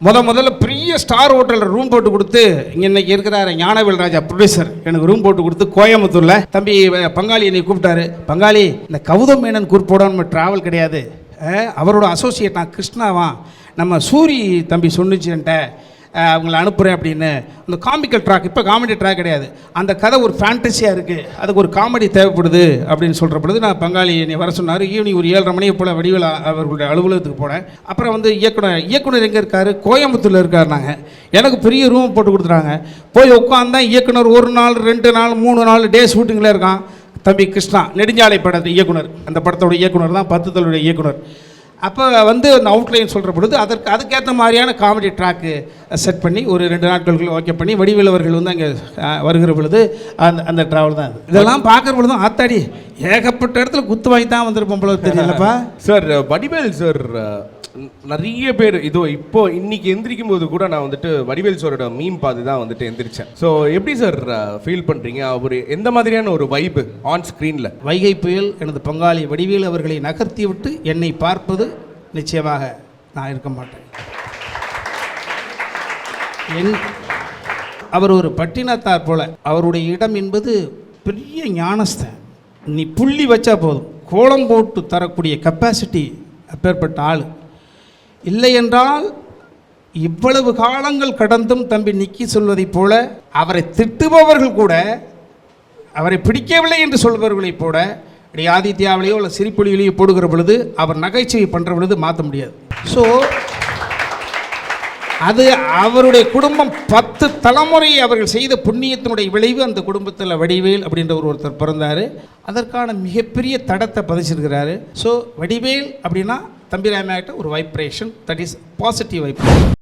முதல்ல பெரிய ஸ்டார் ஹோட்டலில் ரூம் போட்டு கொடுத்து இங்கே இன்னைக்கு இருக்கிறாரு ஞானவேல் ராஜா ப்ரொடியூசர் எனக்கு ரூம் போட்டு கொடுத்து கோயம்புத்தூரில் தம்பி பங்காளி என்னை கூப்பிட்டாரு. பங்காளி இந்த கௌதம் மேனன் குரூப்போட நம்ம ட்ராவல் கிடையாது, அவரோட அசோசியேட் நான் கிருஷ்ணாவான், நம்ம சூரி தம்பி சொன்னிச்சுன்ட்ட அவங்கள அனுப்புகிறேன் அப்படின்னு. அந்த காமிக்கல் ட்ராக் இப்போ காமெடி ட்ராக் கிடையாது, அந்த கதை ஒரு ஃபேண்டஸியாக இருக்குது, அதுக்கு ஒரு காமெடி தேவைப்படுது அப்படின்னு சொல்கிற பொழுது நான் பங்காளி என்னை வர சொன்னார். ஈவினிங் ஒரு 7:30 மணியை போல் வடிவேல் அவர்களுடைய அலுவலகத்துக்கு போனேன். அப்புறம் வந்து இயக்குனர் எங்கே இருக்கார், கோயம்புத்தூரில் இருக்கார். நாங்கள் எனக்கு பெரிய ரூம் போட்டு கொடுத்துட்டாங்க. போய் உட்காந்தான் இயக்குனர் 1 நாள் 2 நாள் 3 நாள் டே ஷூட்டிங்கில் இருக்கான். தம்பி கிருஷ்ணா நெடுஞ்சாலை படத்து இயக்குனர், அந்த படத்தோட இயக்குனர் தான் 10 தலுடைய இயக்குனர். அப்போ வந்து அந்த அவுட்லைன் சொல்கிற பொழுது அதுக்கேற்ற மாதிரியான காமெடி ட்ராக்கு செட் பண்ணி ஒரு 2 நாட்களுக்குள்ள ஓகே பண்ணி வடிவேல் அவர்கள் வந்து அங்கே வருகிற பொழுது அந்த ட்ராவல் தான் அது. இதெல்லாம் பார்க்குற பொழுது தான் ஆத்தாடி ஏகப்பட்ட இடத்துல குத்து வாங்கி தான் வந்திருப்போம் போல தெரியலப்பா. சார் வடிவேல் சார் நிறைய பேர் இப்போ இன்னைக்கு எந்திரிக்கும் போது கூட நான் வந்துட்டு வடிவேல் சாரோட மீம் பார்த்து தான் வந்துட்டு எந்திரிச்சேன். ஸோ எப்படி சார் ஃபீல் பண்ணுறீங்க, அவர் எந்த மாதிரியான ஒரு வைப்பு ஆன் ஸ்க்ரீனில்? வைகை புயல் எனது பங்காளி வடிவேல் அவர்களை நகர்த்தி விட்டு என்னை பார்ப்பது நிச்சயமாக நான் இருக்க மாட்டேன். அவர் ஒரு பட்டினத்தார் போல, அவருடைய இடம் என்பது பெரிய ஞானஸ்தன். நீ புள்ளி வச்சா போதும் கோலம் போட்டு தரக்கூடிய கெப்பாசிட்டி அப்பேற்பட்ட ஆள். இல்லை என்றால் இவ்வளவு காலங்கள் கடந்தும் தம்பி நிக்கி சொல்வதைப் போல அவரை திட்டுபவர்கள் கூட, அவரை பிடிக்கவில்லை என்று சொல்பவர்களைப் போல ஆதித்யாவிலேயோ இல்லை சிரிப்பொழியிலேயோ போடுகிற பொழுது அவர் நகைச்சுவை பண்ணுற பொழுது மாற்ற முடியாது. ஸோ அது அவருடைய குடும்பம் 10 தலைமுறை அவர்கள் செய்த புண்ணியத்தினுடைய விளைவு. அந்த குடும்பத்தில் வடிவேல் அப்படின்ற ஒருத்தர் பிறந்தார், அதற்கான மிகப்பெரிய தடத்தை பதிச்சிருக்கிறாரு. ஸோ வடிவேல் அப்படின்னா தம்பி ராமையாட்ட ஒரு vibration, that is positive vibration.